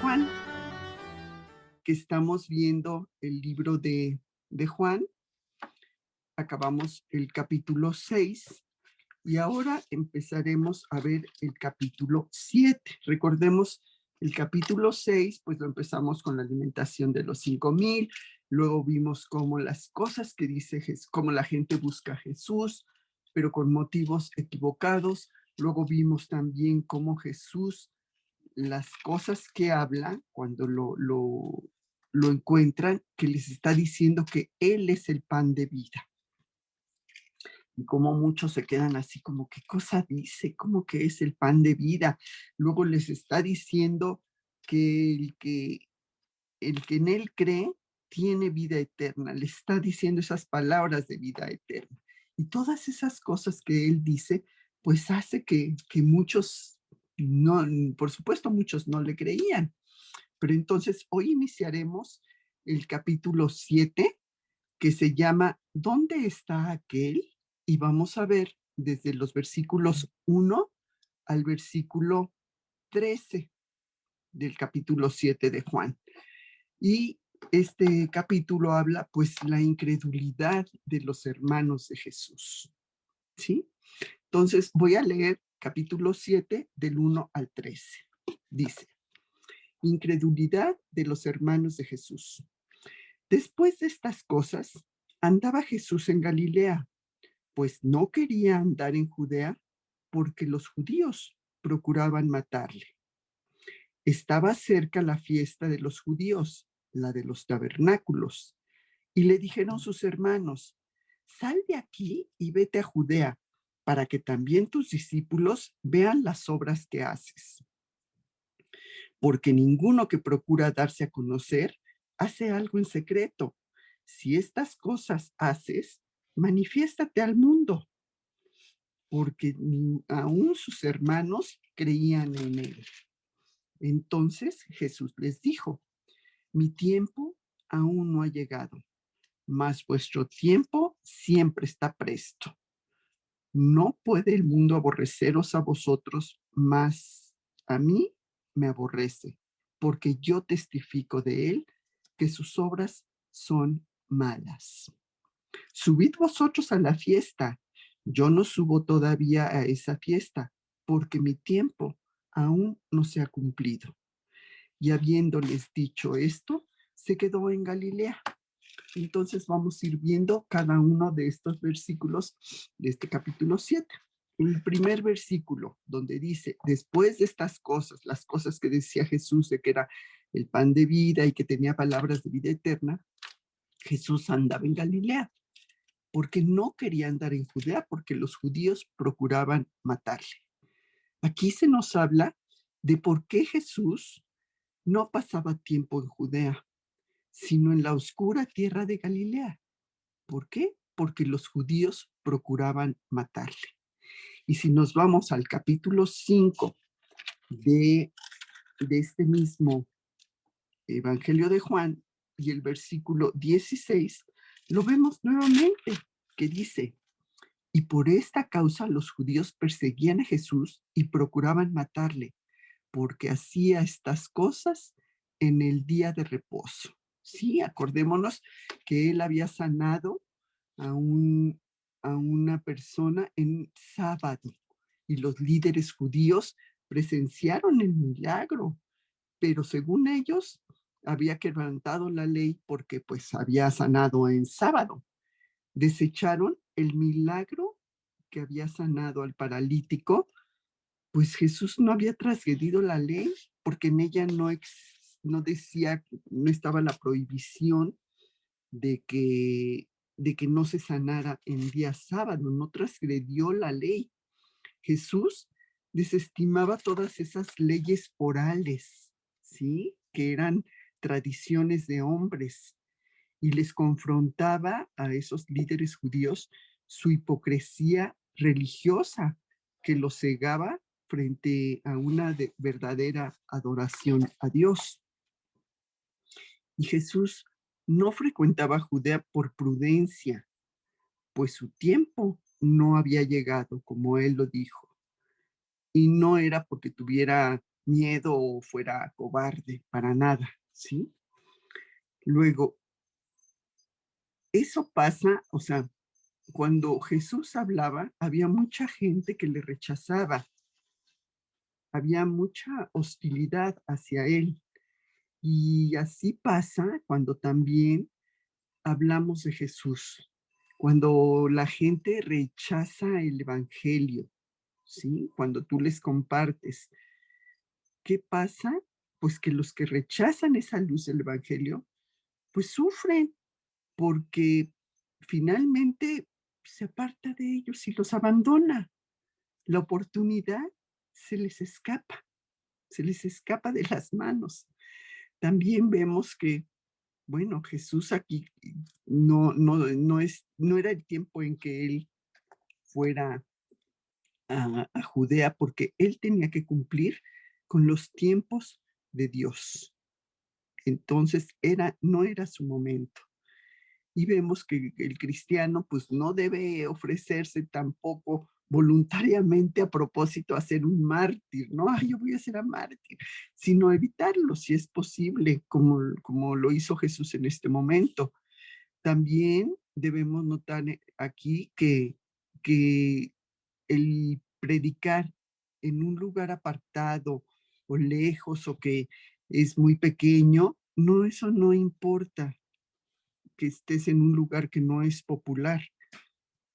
Juan, que estamos viendo el libro de Juan. Acabamos el capítulo 6 y ahora empezaremos a ver el capítulo 7. Recordemos, el capítulo 6, pues lo empezamos con la alimentación de los 5,000, luego vimos cómo las cosas que dice Jesús, cómo la gente busca a Jesús, pero con motivos equivocados. Luego vimos también cómo Jesús, las cosas que habla cuando lo encuentran, que les está diciendo que Él es el pan de vida. Y como muchos se quedan así como, ¿qué cosa dice? ¿Cómo que es el pan de vida? Luego les está diciendo que el que en Él cree tiene vida eterna. Le está diciendo esas palabras de vida eterna. Y todas esas cosas que Él dice, pues hace que muchos, no, por supuesto muchos no le creían. Pero entonces hoy iniciaremos el capítulo 7, que se llama ¿Dónde está aquel? Y vamos a ver desde los versículos 1 al versículo 13 del capítulo 7 de Juan. Y este capítulo habla pues la incredulidad de los hermanos de Jesús, ¿sí? Entonces voy a leer capítulo 7 del 1 al 13. Dice: incredulidad de los hermanos de Jesús. Después de estas cosas, andaba Jesús en Galilea, pues no quería andar en Judea porque los judíos procuraban matarle. Estaba cerca la fiesta de los judíos, la de los tabernáculos, y le dijeron sus hermanos: sal de aquí y vete a Judea, para que también tus discípulos vean las obras que haces. Porque ninguno que procura darse a conocer hace algo en secreto. Si estas cosas haces, manifiéstate al mundo, porque ni aún sus hermanos creían en él. Entonces Jesús les dijo: mi tiempo aún no ha llegado, mas vuestro tiempo siempre está presto. No puede el mundo aborreceros a vosotros, mas a mí me aborrece, porque yo testifico de él que sus obras son malas. Subid vosotros a la fiesta. Yo no subo todavía a esa fiesta, porque mi tiempo aún no se ha cumplido. Y habiéndoles dicho esto, se quedó en Galilea. Entonces vamos a ir viendo cada uno de estos versículos de este capítulo 7. El primer versículo, donde dice, después de estas cosas, las cosas que decía Jesús, de que era el pan de vida y que tenía palabras de vida eterna, Jesús andaba en Galilea, porque no quería andar en Judea, porque los judíos procuraban matarle. Aquí se nos habla de por qué Jesús no pasaba tiempo en Judea, sino en la oscura tierra de Galilea. ¿Por qué? Porque los judíos procuraban matarle. Y si nos vamos al capítulo 5 de este mismo Evangelio de Juan y el versículo 16, lo vemos nuevamente, que dice: y por esta causa los judíos perseguían a Jesús y procuraban matarle, porque hacía estas cosas en el día de reposo. Sí, acordémonos que él había sanado a, un, a una persona en sábado y los líderes judíos presenciaron el milagro, pero según ellos había quebrantado la ley porque pues había sanado en sábado. Desecharon el milagro que había sanado al paralítico, pues Jesús no había transgredido la ley, porque en ella no decía, no estaba la prohibición de que no se sanara en día sábado, no transgredió la ley. Jesús desestimaba todas esas leyes orales, ¿sí? Que eran tradiciones de hombres, y les confrontaba a esos líderes judíos su hipocresía religiosa que los cegaba frente a una verdadera adoración a Dios. Y Jesús no frecuentaba Judea por prudencia, pues su tiempo no había llegado, como él lo dijo. Y no era porque tuviera miedo o fuera cobarde, para nada, ¿sí? Luego, eso pasa, o sea, cuando Jesús hablaba, había mucha gente que le rechazaba, había mucha hostilidad hacia él. Y así pasa cuando también hablamos de Jesús, cuando la gente rechaza el evangelio, ¿sí? Cuando tú les compartes. ¿Qué pasa? Pues que los que rechazan esa luz del evangelio, pues sufren porque finalmente se aparta de ellos y los abandona. La oportunidad se les escapa de las manos. También vemos que, bueno, Jesús aquí no era el tiempo en que él fuera a Judea, porque él tenía que cumplir con los tiempos de Dios. Entonces no era su momento. Y vemos que el cristiano pues no debe ofrecerse tampoco voluntariamente a propósito a ser un mártir, ¿no? Ay, yo voy a ser a mártir, sino evitarlo si es posible, como lo hizo Jesús en este momento. También debemos notar aquí que el predicar en un lugar apartado o lejos o que es muy pequeño, no, eso no importa que estés en un lugar que no es popular,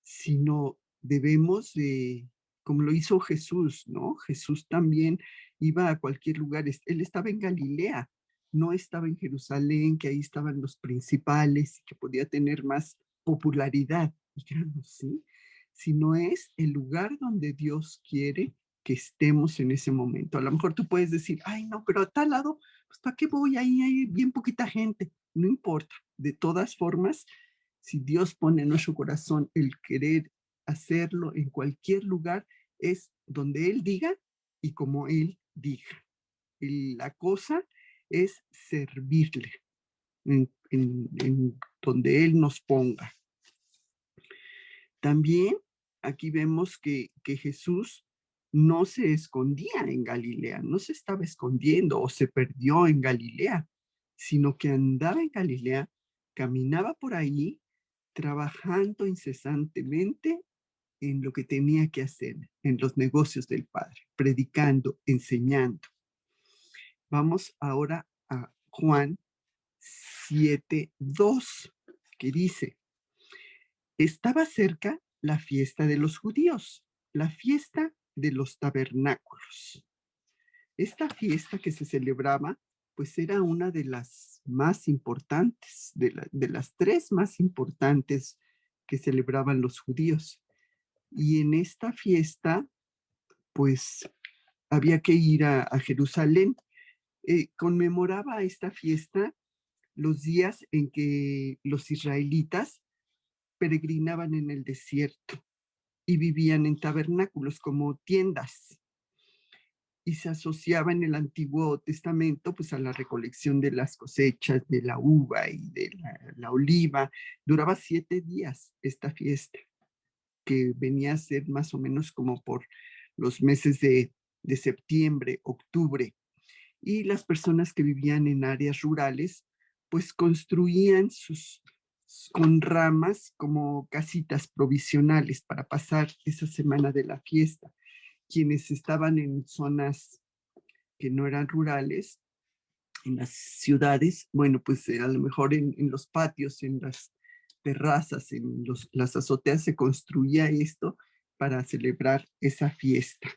sino debemos de, como lo hizo Jesús, ¿no? Jesús también iba a cualquier lugar, él estaba en Galilea, no estaba en Jerusalén, que ahí estaban los principales, que podía tener más popularidad, digamos, ¿sí? Sino es el lugar donde Dios quiere que estemos en ese momento. A lo mejor tú puedes decir, ay, no, pero a tal lado, pues ¿para qué voy? Ahí hay bien poquita gente. No importa. De todas formas, si Dios pone en nuestro corazón el querer hacerlo en cualquier lugar, es donde Él diga y como Él diga. La cosa es servirle en donde Él nos ponga. También aquí vemos que Jesús no se escondía en Galilea, no se estaba escondiendo o se perdió en Galilea, sino que andaba en Galilea, caminaba por ahí, trabajando incesantemente en lo que tenía que hacer, en los negocios del Padre, predicando, enseñando. Vamos ahora a Juan 7:2, que dice, estaba cerca la fiesta de los judíos, la fiesta de los tabernáculos. Esta fiesta que se celebraba, pues era una de las más importantes, de las tres más importantes que celebraban los judíos. Y en esta fiesta, pues había que ir a Jerusalén. Conmemoraba esta fiesta los días en que los israelitas peregrinaban en el desierto y vivían en tabernáculos como tiendas y se asociaba en el Antiguo Testamento pues a la recolección de las cosechas de la uva y de la oliva. Duraba 7 días esta fiesta, que venía a ser más o menos como por los meses de septiembre, octubre. Y las personas que vivían en áreas rurales pues construían con ramas como casitas provisionales para pasar esa semana de la fiesta. Quienes estaban en zonas que no eran rurales, en las ciudades, bueno, pues a lo mejor en los patios, en las terrazas, en las azoteas se construía esto para celebrar esa fiesta.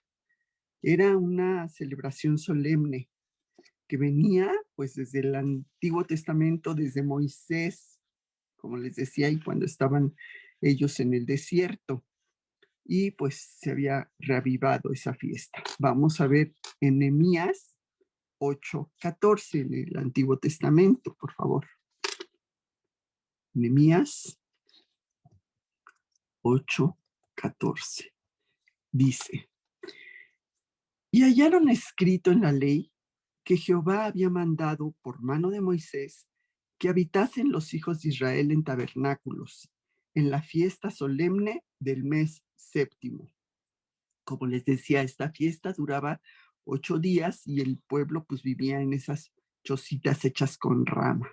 Era una celebración solemne que venía pues desde el Antiguo Testamento, desde Moisés, como les decía, y cuando estaban ellos en el desierto. Y pues se había reavivado esa fiesta. Vamos a ver en Nehemías 8:14 en el Antiguo Testamento, por favor. Nehemías 8:14 dice, y hallaron escrito en la ley que Jehová había mandado por mano de Moisés que habitasen los hijos de Israel en tabernáculos, en la fiesta solemne del mes séptimo. Como les decía, esta fiesta duraba 8 días y el pueblo pues vivía en esas chocitas hechas con rama.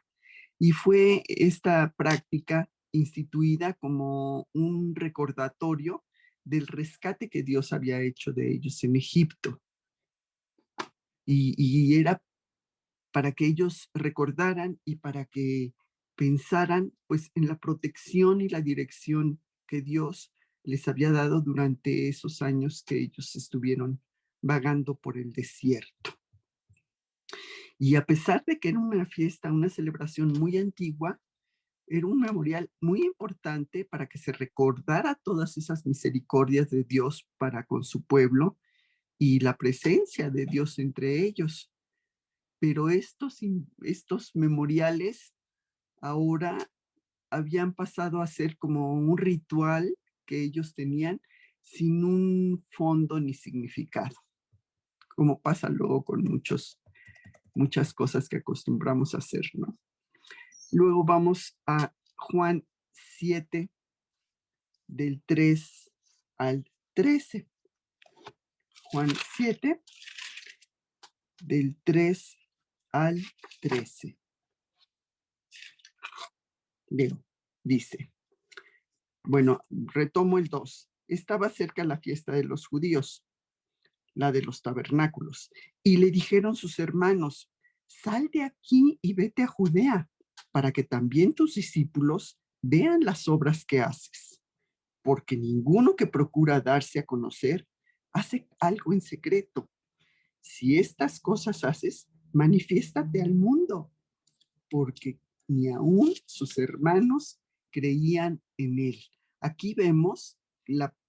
Y fue esta práctica instituida como un recordatorio del rescate que Dios había hecho de ellos en Egipto. Y era para que ellos recordaran y para que pensaran pues en la protección y la dirección que Dios les había dado durante esos años que ellos estuvieron vagando por el desierto. Y a pesar de que era una fiesta, una celebración muy antigua, era un memorial muy importante para que se recordara todas esas misericordias de Dios para con su pueblo y la presencia de Dios entre ellos. Pero estos memoriales ahora habían pasado a ser como un ritual que ellos tenían sin un fondo ni significado, como pasa luego con muchas cosas que acostumbramos a hacer, ¿no? Luego vamos a Juan 7, del 3 al 13. Juan 7, del 3 al 13. Leo, dice, bueno, retomo el 2. Estaba cerca la fiesta de los judíos, la de los tabernáculos, y le dijeron sus hermanos, sal de aquí y vete a Judea, para que también tus discípulos vean las obras que haces, porque ninguno que procura darse a conocer hace algo en secreto. Si estas cosas haces, manifiéstate al mundo, porque ni aún sus hermanos creían en él. Aquí vemos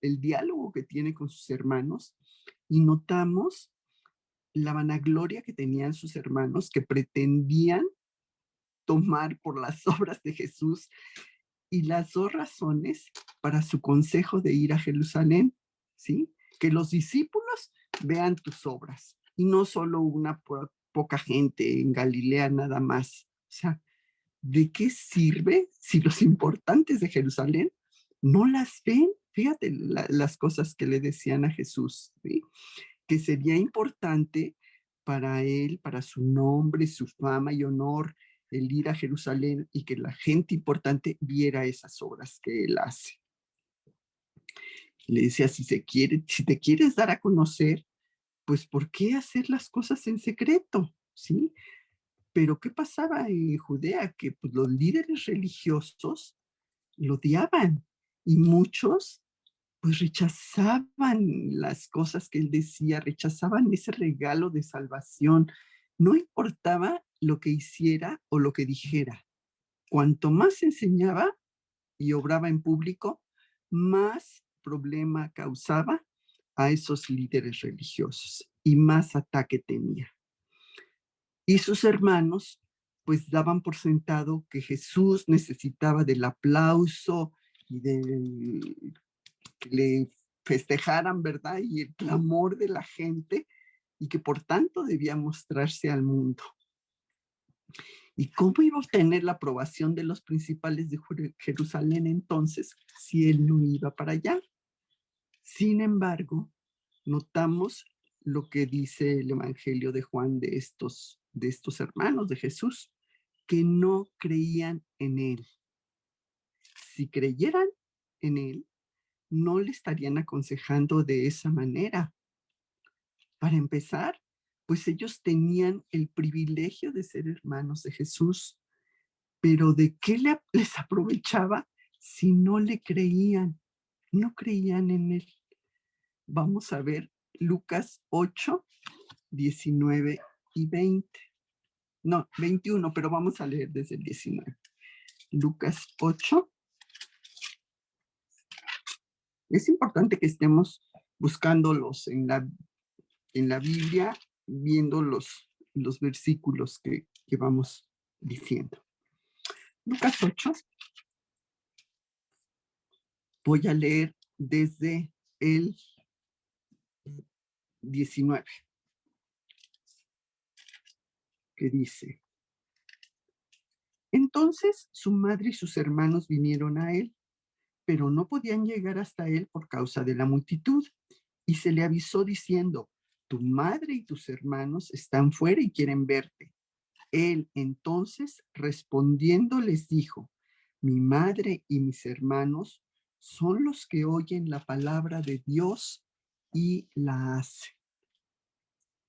el diálogo que tiene con sus hermanos y notamos la vanagloria que tenían sus hermanos, que pretendían tomar por las obras de Jesús y las dos razones para su consejo de ir a Jerusalén, ¿sí? Que los discípulos vean tus obras y no solo una poca gente en Galilea nada más. O sea, ¿de qué sirve si los importantes de Jerusalén no las ven? Fíjate las cosas que le decían a Jesús, ¿sí? Que sería importante para él, para su nombre, su fama y honor, el ir a Jerusalén y que la gente importante viera esas obras que él hace. Le decía, si te quieres dar a conocer, pues ¿por qué hacer las cosas en secreto? ¿Sí? Pero ¿qué pasaba en Judea? Que pues, los líderes religiosos lo odiaban y muchos pues rechazaban las cosas que él decía, rechazaban ese regalo de salvación. No importaba lo que hiciera o lo que dijera. Cuanto más enseñaba y obraba en público, más problema causaba a esos líderes religiosos y más ataque tenía. Y sus hermanos pues daban por sentado que Jesús necesitaba del aplauso y que le festejaran, ¿verdad? Y el clamor de la gente y que por tanto debía mostrarse al mundo. ¿Y cómo iba a obtener la aprobación de los principales de Jerusalén entonces si él no iba para allá? Sin embargo, notamos lo que dice el Evangelio de Juan de estos hermanos de Jesús, que no creían en él. Si creyeran en él, no le estarían aconsejando de esa manera. Para empezar, pues ellos tenían el privilegio de ser hermanos de Jesús, pero ¿de qué les aprovechaba si no le creían? No creían en él. Vamos a ver Lucas 8, 19 y 20. No, 21, pero vamos a leer desde el 19. Lucas 8. Es importante que estemos buscándolos en la Biblia, viendo los versículos que vamos diciendo. Lucas 8. Voy a leer desde el 19, que dice, entonces su madre y sus hermanos vinieron a él, pero no podían llegar hasta él por causa de la multitud, y se le avisó diciendo, tu madre y tus hermanos están fuera y quieren verte. Él entonces respondiendo les dijo, mi madre y mis hermanos son los que oyen la palabra de Dios y la hacen.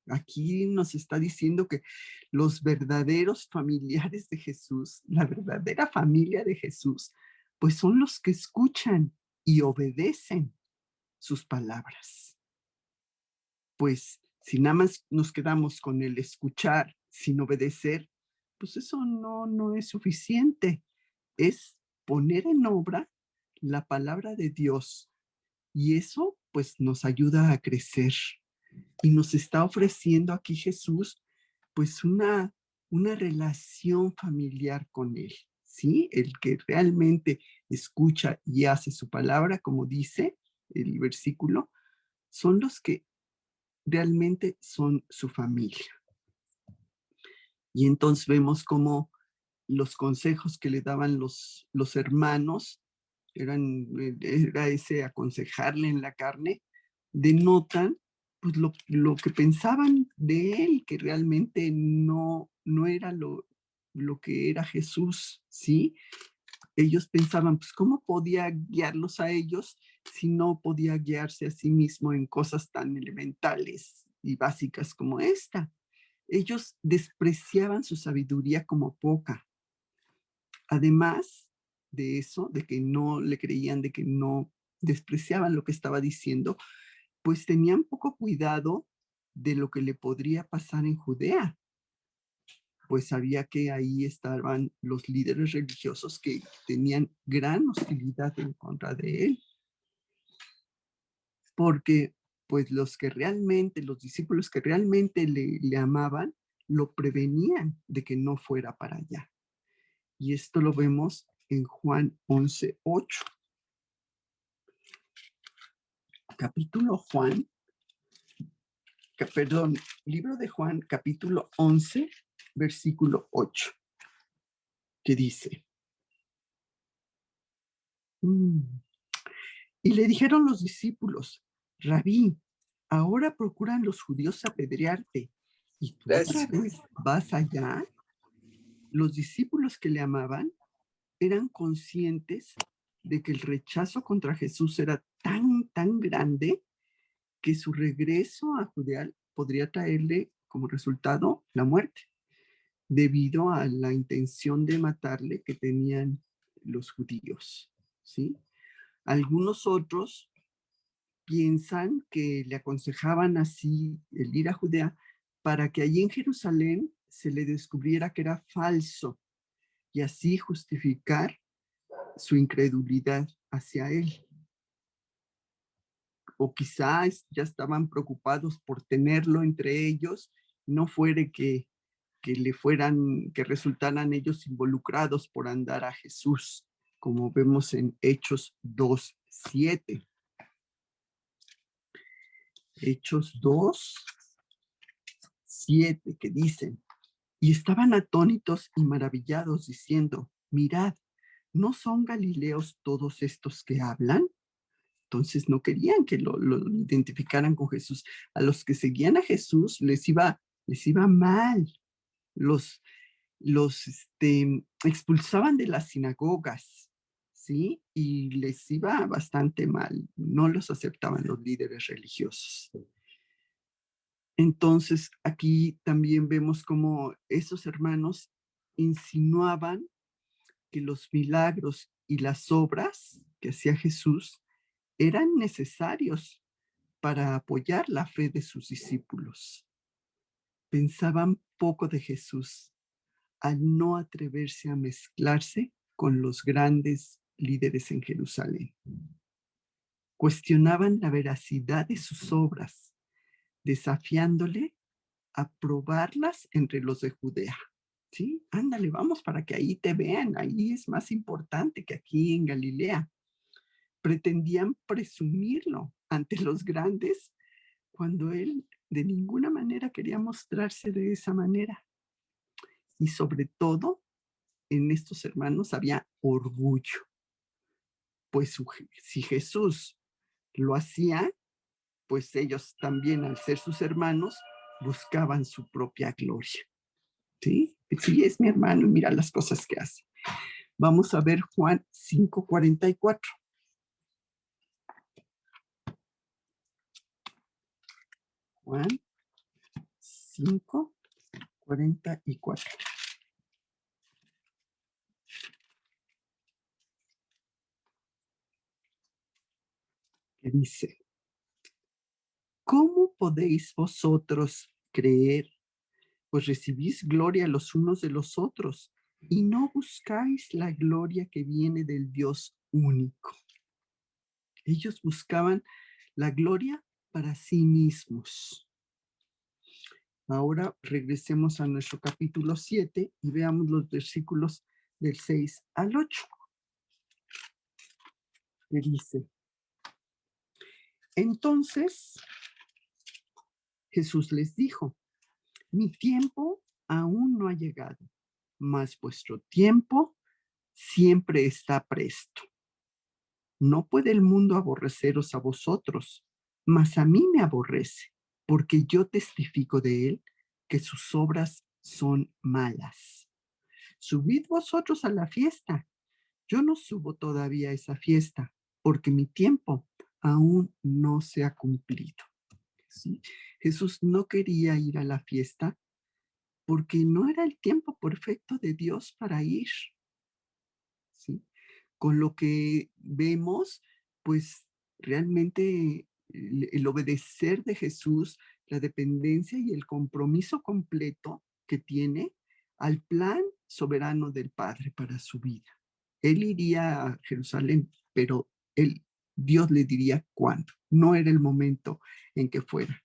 Aquí nos está diciendo que los verdaderos familiares de Jesús, la verdadera familia de Jesús, pues son los que escuchan y obedecen sus palabras. Pues si nada más nos quedamos con el escuchar sin obedecer, pues eso no es suficiente. Es poner en obra la palabra de Dios y eso pues nos ayuda a crecer. Y nos está ofreciendo aquí Jesús, pues una relación familiar con Él, ¿sí? El que realmente escucha y hace su palabra, como dice el versículo, son los que realmente son su familia. Y entonces vemos cómo los consejos que le daban los hermanos, era ese aconsejarle en la carne, denotan pues lo que pensaban de él, que realmente no era lo que era Jesús, ¿sí? Ellos pensaban, pues, ¿cómo podía guiarlos a ellos si no podía guiarse a sí mismo en cosas tan elementales y básicas como esta? Ellos despreciaban su sabiduría como poca. Además de eso, de que no le creían, de que no despreciaban lo que estaba diciendo, pues tenían poco cuidado de lo que le podría pasar en Judea, pues sabía que ahí estaban los líderes religiosos que tenían gran hostilidad en contra de él, porque pues los discípulos que realmente le amaban, lo prevenían de que no fuera para allá. Y esto lo vemos en Juan 11:8. Libro de Juan, capítulo 11, versículo 8, que dice, y le dijeron los discípulos, Rabí, ahora procuran los judíos apedrearte, ¿y tú otra vez vas allá? Los discípulos que le amaban eran conscientes de que el rechazo contra Jesús era tan grande que su regreso a Judea podría traerle como resultado la muerte, debido a la intención de matarle que tenían los judíos, ¿sí? Algunos otros piensan que le aconsejaban así el ir a Judea para que allí en Jerusalén se le descubriera que era falso y así justificar su incredulidad hacia él. O quizás ya estaban preocupados por tenerlo entre ellos, no fuere que resultaran ellos involucrados por andar a Jesús, como vemos en Hechos 2:7. Hechos 2:7, que dicen, y estaban atónitos y maravillados diciendo, mirad, ¿no son galileos todos estos que hablan? Entonces no querían que lo identificaran con Jesús. A los que seguían a Jesús les iba mal. Los expulsaban de las sinagogas, ¿sí? Y les iba bastante mal. No los aceptaban los líderes religiosos. Entonces, aquí también vemos cómo esos hermanos insinuaban que los milagros y las obras que hacía Jesús eran necesarios para apoyar la fe de sus discípulos. Pensaban poco de Jesús al no atreverse a mezclarse con los grandes líderes en Jerusalén. Cuestionaban la veracidad de sus obras, desafiándole a probarlas entre los de Judea. Sí, ándale, vamos para que ahí te vean, ahí es más importante que aquí en Galilea. Pretendían presumirlo ante los grandes cuando él de ninguna manera quería mostrarse de esa manera. Y sobre todo, en estos hermanos había orgullo, pues si Jesús lo hacía, pues ellos también, al ser sus hermanos, buscaban su propia gloria. ¿Sí? Sí, es mi hermano, mira las cosas que hace. Vamos a ver Juan 5:44. Juan 5:44. Que dice, ¿cómo podéis vosotros creer? Pues recibís gloria los unos de los otros y no buscáis la gloria que viene del Dios único. Ellos buscaban la gloria para sí mismos. Ahora regresemos a nuestro capítulo 7 y veamos los versículos del 6 al 8. Que dice, entonces Jesús les dijo, mi tiempo aún no ha llegado, mas vuestro tiempo siempre está presto. No puede el mundo aborreceros a vosotros, mas a mí me aborrece, porque yo testifico de él que sus obras son malas. Subid vosotros a la fiesta. Yo no subo todavía a esa fiesta, porque mi tiempo aún no se ha cumplido. ¿Sí? Jesús no quería ir a la fiesta porque no era el tiempo perfecto de Dios para ir. ¿Sí? Con lo que vemos, pues realmente el obedecer de Jesús, la dependencia y el compromiso completo que tiene al plan soberano del Padre para su vida. Él iría a Jerusalén, pero Dios le diría cuándo. No era el momento en que fuera.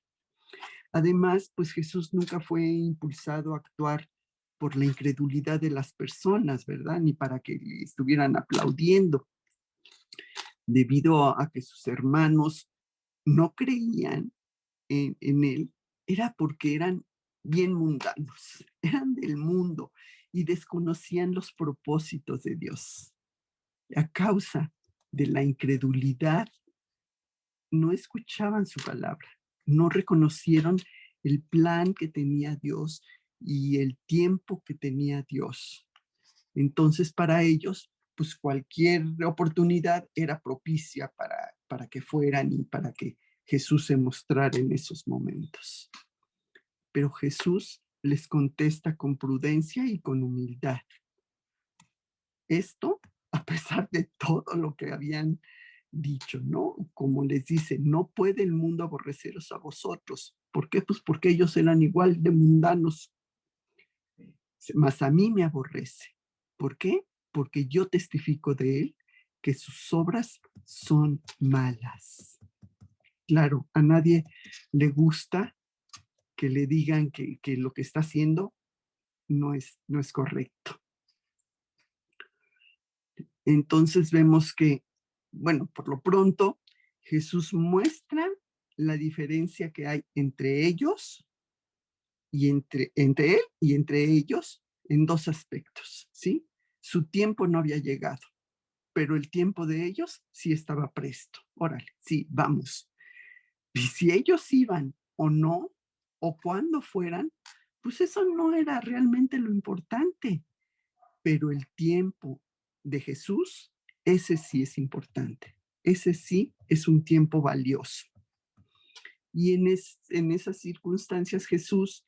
Además, pues Jesús nunca fue impulsado a actuar por la incredulidad de las personas, ¿verdad? Ni para que le estuvieran aplaudiendo, debido a que sus hermanos no creían en él, era porque eran bien mundanos, eran del mundo y desconocían los propósitos de Dios. A causa de la incredulidad, no escuchaban su palabra, no reconocieron el plan que tenía Dios y el tiempo que tenía Dios. Entonces, para ellos, pues cualquier oportunidad era propicia para que fueran y para que Jesús se mostrara en esos momentos. Pero Jesús les contesta con prudencia y con humildad. Esto a pesar de todo lo que habían dicho, ¿no? Como les dice, no puede el mundo aborreceros a vosotros. ¿Por qué? Pues porque ellos eran igual de mundanos, mas a mí me aborrece. ¿Por qué? Porque yo testifico de él que sus obras son malas. Claro, a nadie le gusta que le digan que lo que está haciendo no es correcto. Entonces vemos que, bueno, por lo pronto, Jesús muestra la diferencia que hay entre ellos y entre él y entre ellos en dos aspectos, ¿sí? Su tiempo no había llegado, pero el tiempo de ellos sí estaba presto. Órale, sí, vamos. Y si ellos iban o no, o cuando fueran, pues eso no era realmente lo importante, pero el tiempo de Jesús, ese sí es importante. Ese sí es un tiempo valioso. Y en esas circunstancias Jesús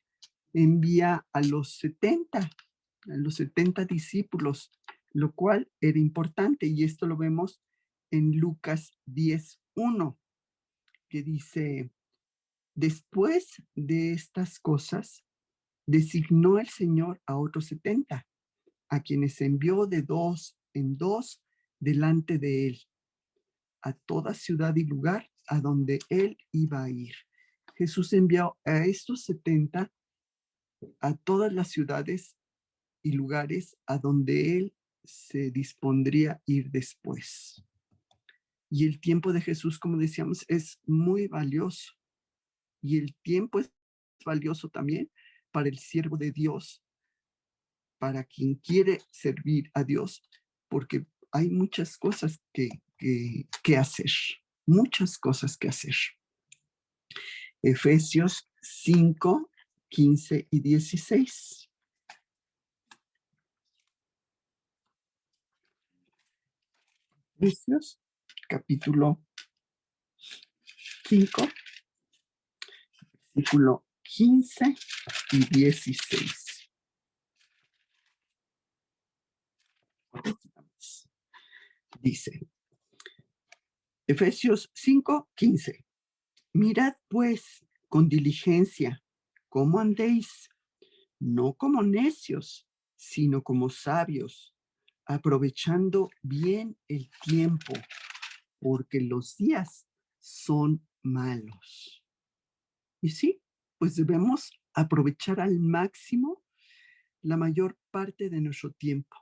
envía a los 70 discípulos, lo cual era importante. Y esto lo vemos en Lucas 10:1, que dice, después de estas cosas, designó el Señor a otros 70, a quienes envió de dos en dos delante de él, a toda ciudad y lugar a donde él iba a ir. Jesús envió a estos 70 a todas las ciudades y lugares a donde él se dispondría ir después. Y el tiempo de Jesús, como decíamos, es muy valioso. Y el tiempo es valioso también para el siervo de Dios, para quien quiere servir a Dios, porque hay muchas cosas que hacer, muchas cosas que hacer. Efesios 5, 15 y 16. Efesios, capítulo 5, versículo 15 y 16. Dice, Efesios 5, 15. Mirad pues con diligencia cómo andéis, no como necios, sino como sabios, aprovechando bien el tiempo, porque los días son malos. Y sí, pues debemos aprovechar al máximo la mayor parte de nuestro tiempo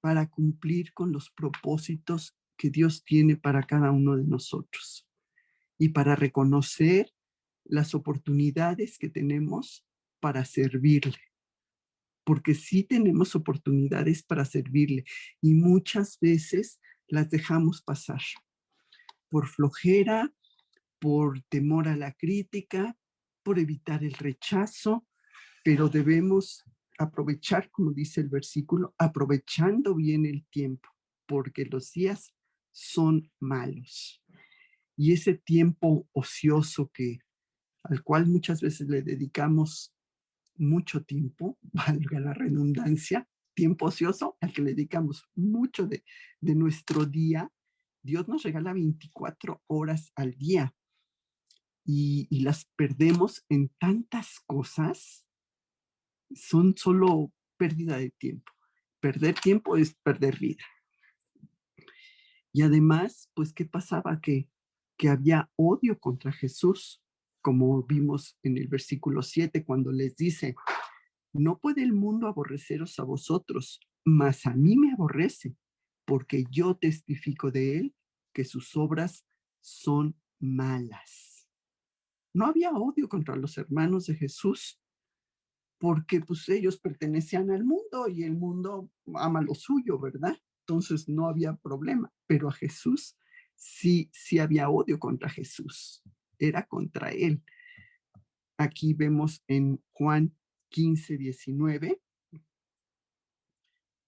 para cumplir con los propósitos que Dios tiene para cada uno de nosotros y para reconocer las oportunidades que tenemos para servirle, porque sí tenemos oportunidades para servirle y muchas veces las dejamos pasar por flojera, por temor a la crítica, por evitar el rechazo, pero debemos aprovechar, como dice el versículo, aprovechando bien el tiempo, porque los días son malos. Y ese tiempo ocioso al cual muchas veces le dedicamos mucho tiempo, valga la redundancia, tiempo ocioso al que le dedicamos mucho de nuestro día, Dios nos regala 24 horas al día y las perdemos en tantas cosas, son solo pérdida de tiempo. Perder tiempo es perder vida. Y además, pues, ¿qué pasaba? Que había odio contra Jesús, como vimos en el versículo 7, cuando les dice, no puede el mundo aborreceros a vosotros, mas a mí me aborrece, porque yo testifico de él que sus obras son malas. No había odio contra los hermanos de Jesús, porque pues ellos pertenecían al mundo y el mundo ama lo suyo, ¿verdad? Entonces no había problema, pero a Jesús sí había odio contra Jesús, era contra él. Aquí vemos en Juan 15, 19,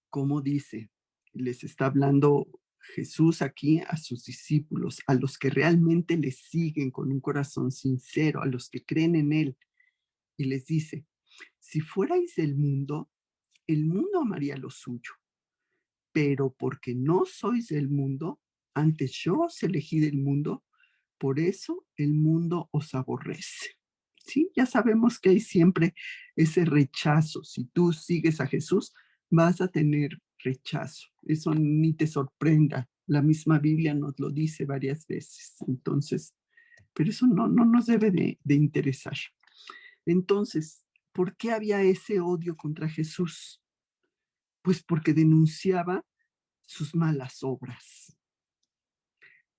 cómo dice, les está hablando Jesús aquí a sus discípulos, a los que realmente le siguen con un corazón sincero, a los que creen en él, y les dice, si fuerais del mundo, el mundo amaría lo suyo, pero porque no sois del mundo, antes yo os elegí del mundo, por eso el mundo os aborrece. Sí, ya sabemos que hay siempre ese rechazo. Si tú sigues a Jesús, vas a tener rechazo. Eso ni te sorprenda. La misma Biblia nos lo dice varias veces. Entonces, pero eso no nos debe de interesar. Entonces, ¿por qué había ese odio contra Jesús? Pues porque denunciaba sus malas obras.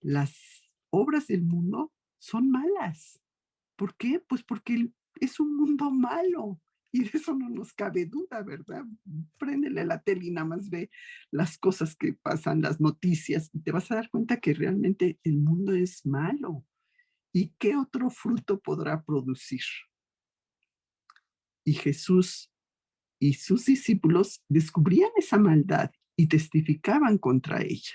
Las obras del mundo son malas. ¿Por qué? Pues porque es un mundo malo y de eso no nos cabe duda, ¿verdad? Préndele la tele y nada más ve las cosas que pasan, las noticias, y te vas a dar cuenta que realmente el mundo es malo. ¿Y qué otro fruto podrá producir? Y Jesús y sus discípulos descubrían esa maldad y testificaban contra ella.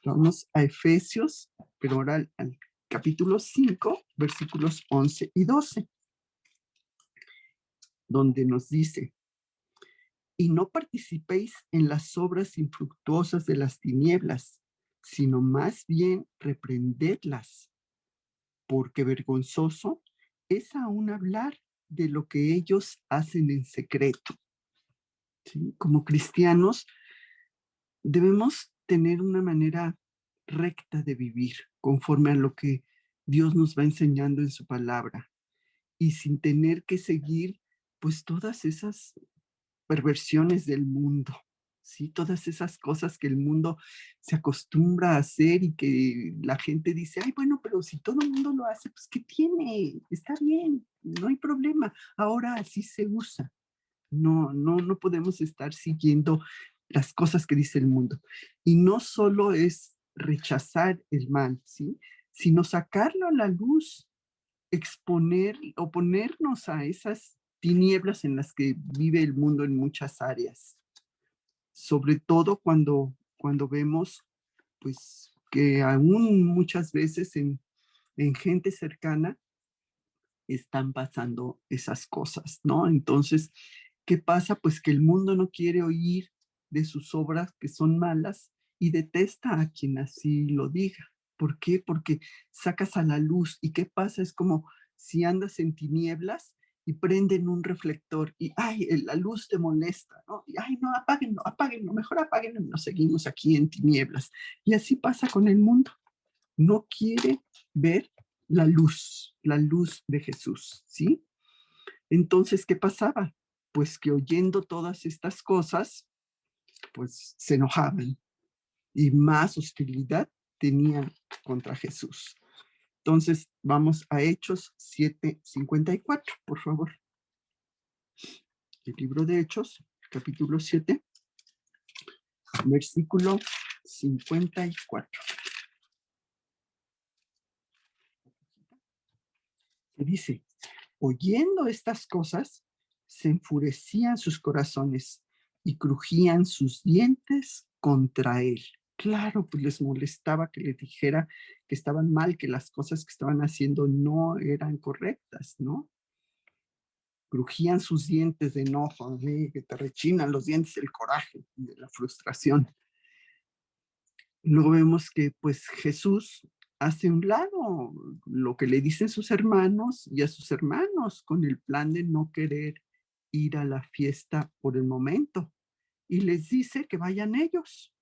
Vamos a Efesios, pero ahora al capítulo 5, versículos 11 y 12, donde nos dice, y no participéis en las obras infructuosas de las tinieblas, sino más bien reprendedlas, porque vergonzoso es aún hablar de lo que ellos hacen en secreto. ¿Sí? Como cristianos debemos tener una manera recta de vivir conforme a lo que Dios nos va enseñando en su palabra y sin tener que seguir pues todas esas perversiones del mundo, ¿sí? Todas esas cosas que el mundo se acostumbra a hacer y que la gente dice, ay, bueno, pero si todo el mundo lo hace, pues ¿qué tiene? Está bien, no hay problema. Ahora así se usa. No podemos estar siguiendo las cosas que dice el mundo. Y no solo es rechazar el mal, ¿sí? Sino sacarlo a la luz, oponernos a esas tinieblas en las que vive el mundo en muchas áreas, sobre todo cuando vemos, pues, que aún muchas veces en gente cercana están pasando esas cosas, ¿no? Entonces, ¿qué pasa? Pues que el mundo no quiere oír de sus obras que son malas y detesta a quien así lo diga. ¿Por qué? Porque sacas a la luz. ¿Y qué pasa? Es como si andas en tinieblas y prenden un reflector y, ay, la luz te molesta, ¿no? Y, ay, no, apáguenlo, apáguenlo, mejor apáguenlo y nos seguimos aquí en tinieblas. Y así pasa con el mundo. No quiere ver la luz de Jesús, ¿sí? Entonces, ¿qué pasaba? Pues que oyendo todas estas cosas, pues se enojaban y más hostilidad tenían contra Jesús. Entonces, vamos a Hechos 7:54, por favor. El libro de Hechos, capítulo 7, versículo 54. Que dice, oyendo estas cosas, se enfurecían sus corazones y crujían sus dientes contra él. Claro, pues les molestaba que le dijera que estaban mal, que las cosas que estaban haciendo no eran correctas, ¿no? Crujían sus dientes de enojo, que te rechinan los dientes del coraje, de la frustración. Luego vemos que pues Jesús hace un lado lo que le dicen sus hermanos y a sus hermanos con el plan de no querer ir a la fiesta por el momento y les dice que vayan ellos.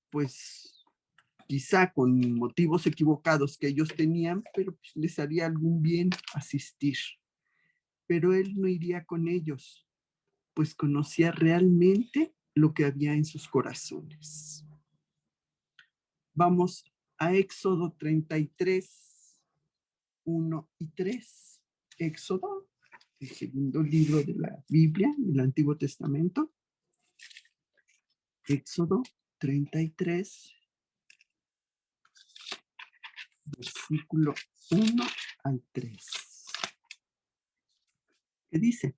Pues quizá con motivos equivocados que ellos tenían, pero pues, les haría algún bien asistir. Pero él no iría con ellos, pues conocía realmente lo que había en sus corazones. Vamos a Éxodo 33, 1 y 3. Éxodo, el segundo libro de la Biblia, del Antiguo Testamento. Éxodo 33, versículo 1 al 3. ¿Qué dice?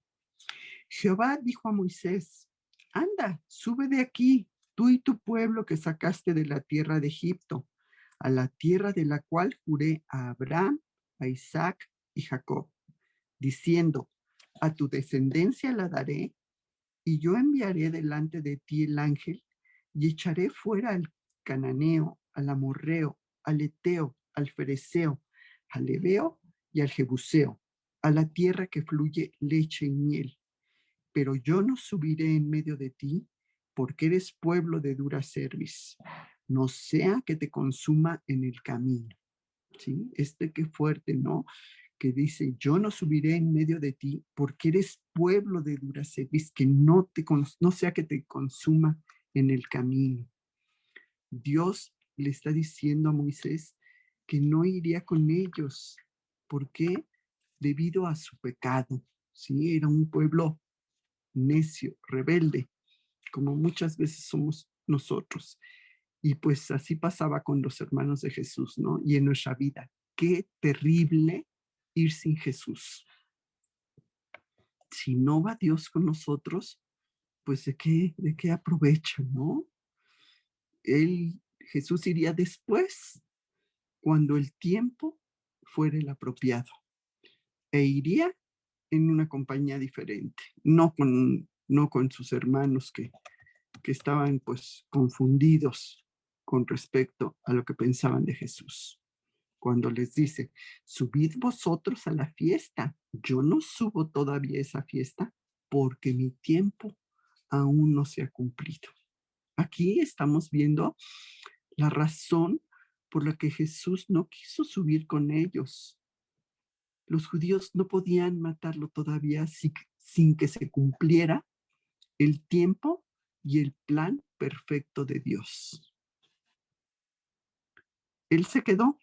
Jehová dijo a Moisés, anda, sube de aquí, tú y tu pueblo que sacaste de la tierra de Egipto, a la tierra de la cual juré a Abraham, a Isaac y Jacob, diciendo, a tu descendencia la daré, y yo enviaré delante de ti el ángel, y echaré fuera al cananeo, al amorreo, al eteo, al fereceo, al heveo y al jebuseo, a la tierra que fluye leche y miel. Pero yo no subiré en medio de ti, porque eres pueblo de dura cerviz, no sea que te consuma en el camino. ¿Sí? Qué fuerte, ¿no? Que dice, yo no subiré en medio de ti porque eres pueblo de dura cerviz, que no sea que te consuma en el camino. Dios le está diciendo a Moisés que no iría con ellos. ¿Por qué? Debido a su pecado. Sí, era un pueblo necio, rebelde, como muchas veces somos nosotros. Y pues así pasaba con los hermanos de Jesús, ¿no? Y en nuestra vida. Qué terrible ir sin Jesús. Si no va Dios con nosotros, pues de qué aprovecha, ¿no? Jesús iría después, cuando el tiempo fuera el apropiado. E iría en una compañía diferente, no con sus hermanos que estaban pues confundidos con respecto a lo que pensaban de Jesús. Cuando les dice, subid vosotros a la fiesta, yo no subo todavía a esa fiesta porque mi tiempo aún no se ha cumplido. Aquí estamos viendo la razón por la que Jesús no quiso subir con ellos. Los judíos no podían matarlo todavía sin que se cumpliera el tiempo y el plan perfecto de Dios. Él se quedó,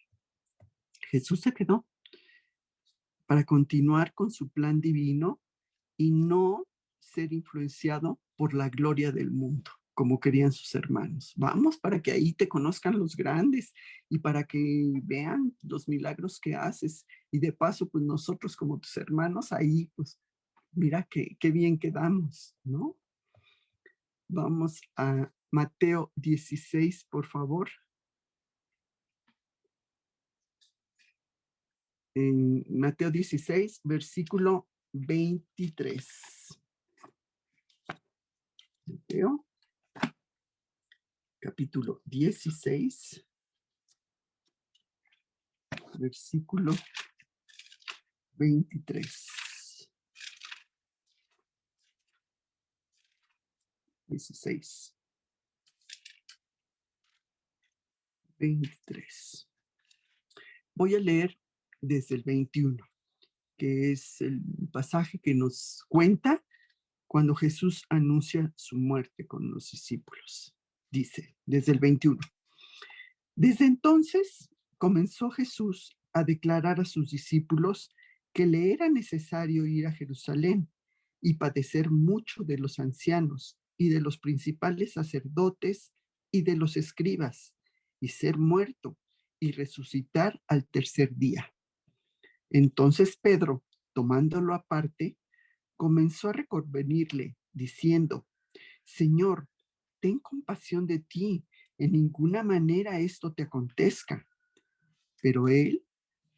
Jesús se quedó para continuar con su plan divino y no ser influenciado por la gloria del mundo, como querían sus hermanos. Vamos para que ahí te conozcan los grandes y para que vean los milagros que haces. Y de paso, pues nosotros como tus hermanos, ahí, pues mira qué bien quedamos, ¿no? Vamos a Mateo 16, por favor. En Mateo 16, versículo 23. Mateo, capítulo 16, versículo 23. 16. 23. Voy a leer desde el 21, que es el pasaje que nos cuenta cuando Jesús anuncia su muerte con los discípulos. Dice, desde el 21. Desde entonces comenzó Jesús a declarar a sus discípulos que le era necesario ir a Jerusalén y padecer mucho de los ancianos y de los principales sacerdotes y de los escribas, y ser muerto y resucitar al tercer día. Entonces Pedro, tomándolo aparte, comenzó a reconvenirle, diciendo, Señor, ten compasión de ti, en ninguna manera esto te acontezca. Pero él,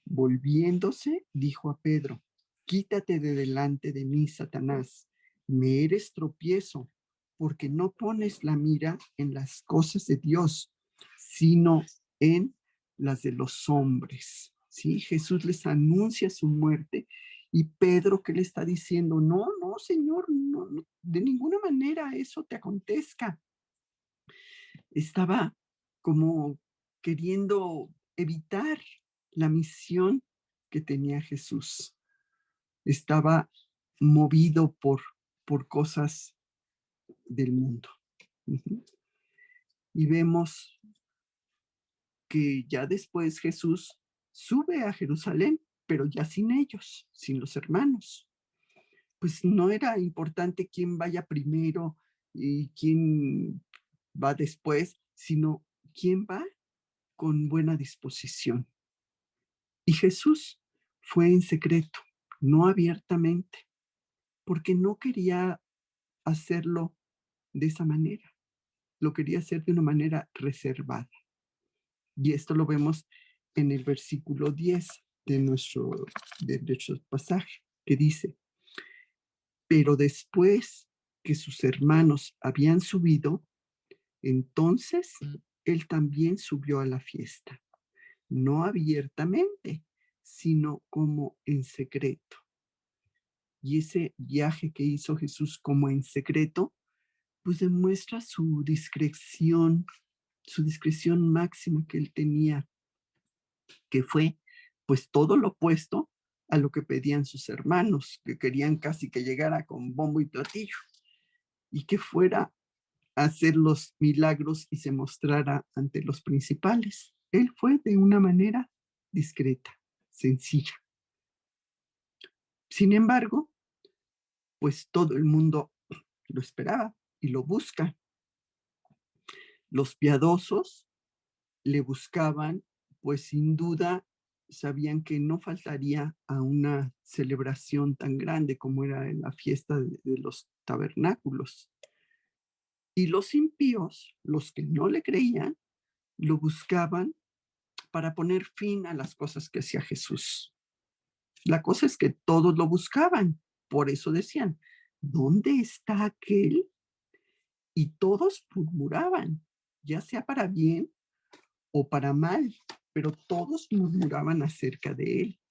volviéndose, dijo a Pedro, quítate de delante de mí, Satanás, me eres tropiezo, porque no pones la mira en las cosas de Dios, sino en las de los hombres. ¿Sí? Jesús les anuncia su muerte y Pedro, ¿qué le está diciendo? No, no, Señor, no, no, de ninguna manera eso te acontezca. Estaba como queriendo evitar la misión que tenía Jesús. Estaba movido por cosas del mundo. Y vemos que ya después Jesús sube a Jerusalén, pero ya sin ellos, sin los hermanos. Pues no era importante quién vaya primero y quién va después, sino quién va con buena disposición. Y Jesús fue en secreto, no abiertamente, porque no quería hacerlo de esa manera, lo quería hacer de una manera reservada. Y esto lo vemos en el versículo 10 de nuestro pasaje, que dice, pero después que sus hermanos habían subido, entonces él también subió a la fiesta, no abiertamente, sino como en secreto. Y ese viaje que hizo Jesús como en secreto, pues demuestra su discreción máxima que él tenía, que fue pues todo lo opuesto a lo que pedían sus hermanos, que querían casi que llegara con bombo y platillo y que fuera a hacer los milagros y se mostrara ante los principales. Él fue de una manera discreta, sencilla. Sin embargo, pues todo el mundo lo esperaba y lo busca. Los piadosos le buscaban, pues sin duda sabían que no faltaría a una celebración tan grande como era la fiesta de los tabernáculos. Y los impíos, los que no le creían, lo buscaban para poner fin a las cosas que hacía Jesús. La cosa es que todos lo buscaban, por eso decían, ¿dónde está aquel? Y todos murmuraban, ya sea para bien o para mal, pero todos murmuraban acerca de él.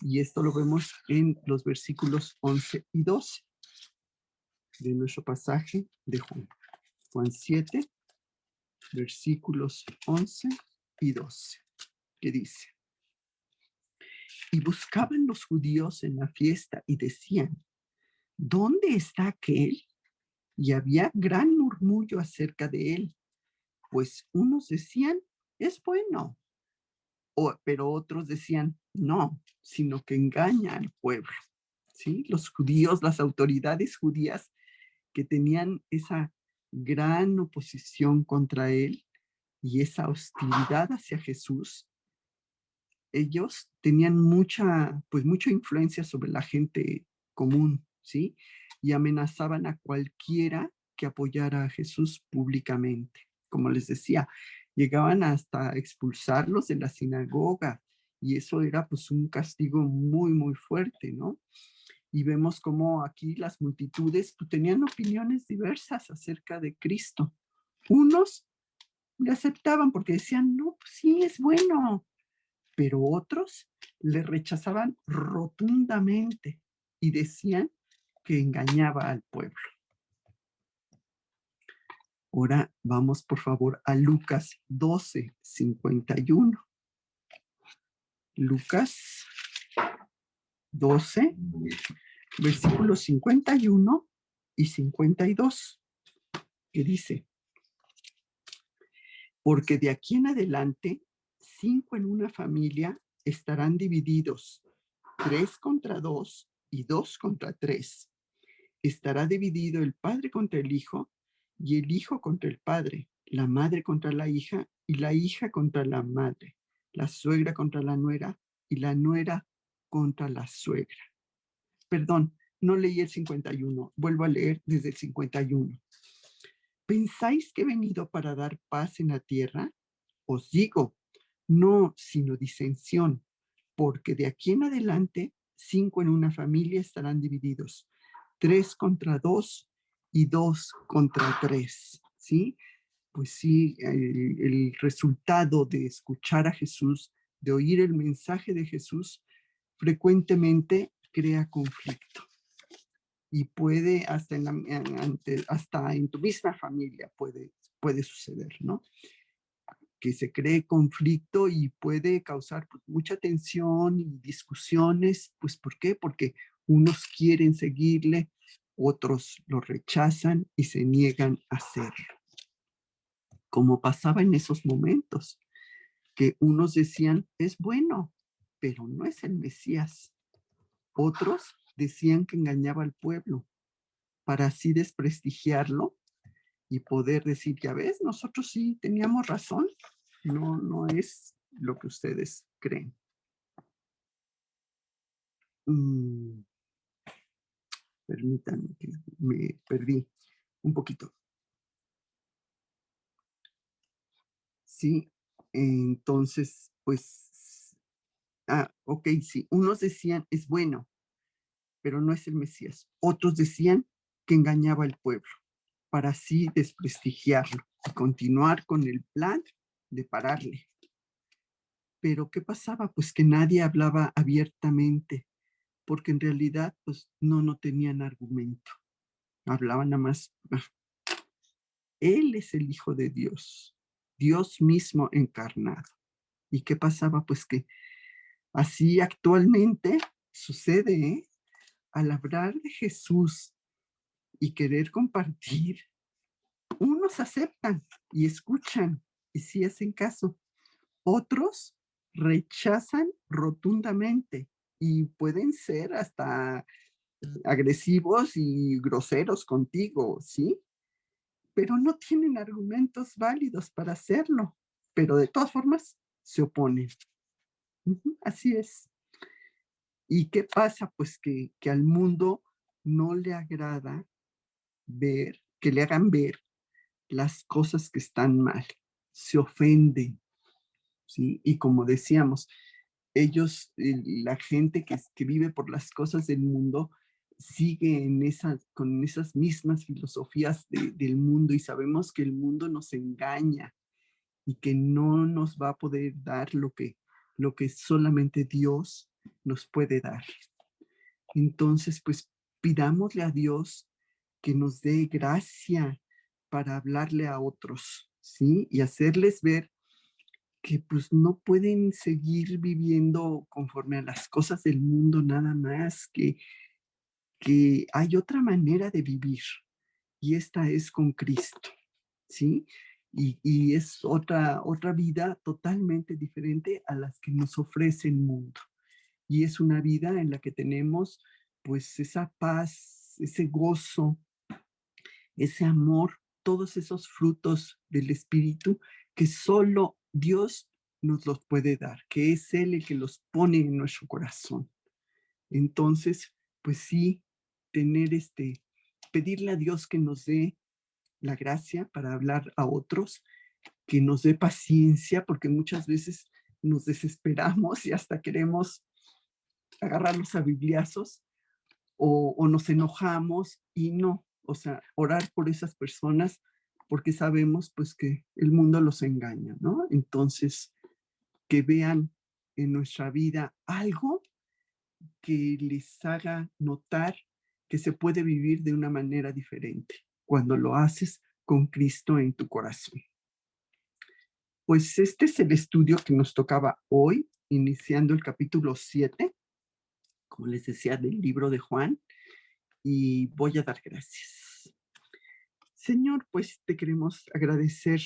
Y esto lo vemos en los versículos 11 y 12 de nuestro pasaje de Juan. Juan 7, versículos 11 y 12, que dice, y buscaban los judíos en la fiesta y decían, ¿dónde está aquel? Y había gran murmullo acerca de él, pues unos decían, es bueno, pero otros decían, no, sino que engaña al pueblo. ¿Sí? Los judíos, las autoridades judías que tenían esa gran oposición contra él y esa hostilidad hacia Jesús, ellos tenían mucha influencia sobre la gente común, ¿sí? Y amenazaban a cualquiera que apoyara a Jesús públicamente. Como les decía, llegaban hasta expulsarlos de la sinagoga y eso era pues un castigo muy, muy fuerte, ¿no? Y vemos cómo aquí las multitudes pues, tenían opiniones diversas acerca de Cristo. Unos le aceptaban porque decían, no, pues sí, es bueno, pero otros le rechazaban rotundamente y decían que engañaba al pueblo. Ahora vamos, por favor, a Lucas 12:51. Lucas 12, versículos 51 y 52, que dice, porque de aquí en adelante, 5 en una familia estarán divididos, 3 contra 2 y 2 contra 3. Estará dividido el padre contra el hijo y el hijo contra el padre, la madre contra la hija y la hija contra la madre, la suegra contra la nuera y la nuera contra la suegra. Perdón, no leí el 51, vuelvo a leer desde el 51. ¿Pensáis que he venido para dar paz en la tierra? Os digo, no, sino disensión, porque de aquí en adelante 5 en una familia estarán divididos, 3 contra 2 y 2 contra 3, ¿sí? Pues sí, el resultado de escuchar a Jesús, de oír el mensaje de Jesús, frecuentemente crea conflicto y puede hasta en tu misma familia puede suceder, ¿no? Que se cree conflicto y puede causar pues, mucha tensión y discusiones. Pues, ¿por qué? Porque unos quieren seguirle, otros lo rechazan y se niegan a hacerlo. Como pasaba en esos momentos, que unos decían, es bueno, pero no es el Mesías. Otros decían que engañaba al pueblo para así desprestigiarlo y poder decir, ya ves, nosotros sí teníamos razón, no es lo que ustedes creen. Permítanme que me perdí un poquito. Sí, entonces, pues, ok, sí, unos decían, es bueno, pero no es el Mesías. Otros decían que engañaba al pueblo para así desprestigiarlo y continuar con el plan de pararle. Pero ¿qué pasaba? Pues que nadie hablaba abiertamente, porque en realidad pues no tenían argumento. Hablaban nada más, Él es el Hijo de Dios, Dios mismo encarnado. ¿Y qué pasaba? Pues que así actualmente sucede, ¿eh? Al hablar de Jesús y querer compartir, unos aceptan y escuchan y sí hacen caso. Otros rechazan rotundamente y pueden ser hasta agresivos y groseros contigo, ¿sí? Pero no tienen argumentos válidos para hacerlo, pero de todas formas se oponen. Así es. ¿Y qué pasa? Pues que al mundo no le agrada ver, que le hagan ver las cosas que están mal. Se ofenden, ¿sí? Y como decíamos, ellos, la gente que vive por las cosas del mundo, sigue con esas mismas filosofías del mundo y sabemos que el mundo nos engaña y que no nos va a poder dar lo que solamente Dios nos puede dar. Entonces, pues pidámosle a Dios que nos dé gracia para hablarle a otros, ¿sí? Y hacerles ver que pues no pueden seguir viviendo conforme a las cosas del mundo nada más, que hay otra manera de vivir y esta es con Cristo, ¿sí? Y es otra vida totalmente diferente a las que nos ofrece el mundo. Y es una vida en la que tenemos pues esa paz, ese gozo, ese amor todos esos frutos del Espíritu que solo Dios nos los puede dar, que es Él el que los pone en nuestro corazón. Entonces, pues sí, tener pedirle a Dios que nos dé la gracia para hablar a otros, que nos dé paciencia, porque muchas veces nos desesperamos y hasta queremos agarrarlos a bibliazos o nos enojamos y no, o sea, orar por esas personas porque sabemos pues que el mundo los engaña, ¿no? Entonces, que vean en nuestra vida algo que les haga notar que se puede vivir de una manera diferente cuando lo haces con Cristo en tu corazón. Pues este es el estudio que nos tocaba hoy, iniciando el capítulo 7, como les decía, del libro de Juan, y voy a dar gracias. Señor, pues te queremos agradecer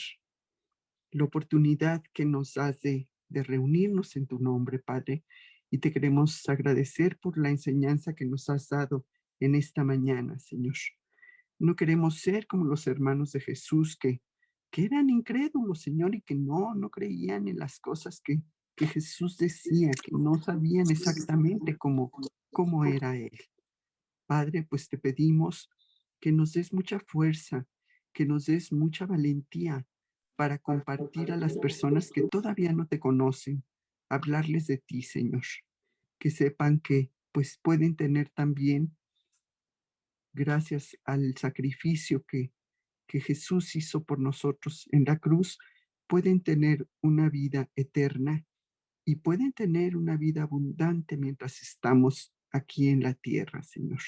la oportunidad que nos das de reunirnos en tu nombre, Padre, y te queremos agradecer por la enseñanza que nos has dado en esta mañana, Señor. No queremos ser como los hermanos de Jesús que eran incrédulos, Señor, y que no creían en las cosas que Jesús decía, que no sabían exactamente cómo era Él. Padre, pues te pedimos que nos des mucha fuerza, que nos des mucha valentía para compartir a las personas que todavía no te conocen, hablarles de ti, Señor, que sepan que pues pueden tener también, gracias al sacrificio que Jesús hizo por nosotros en la cruz, pueden tener una vida eterna y pueden tener una vida abundante mientras estamos aquí en la tierra, Señor.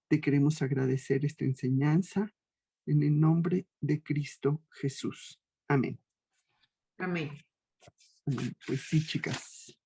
Te queremos agradecer esta enseñanza en el nombre de Cristo Jesús. Amén. Amén. Amén. Pues sí, chicas.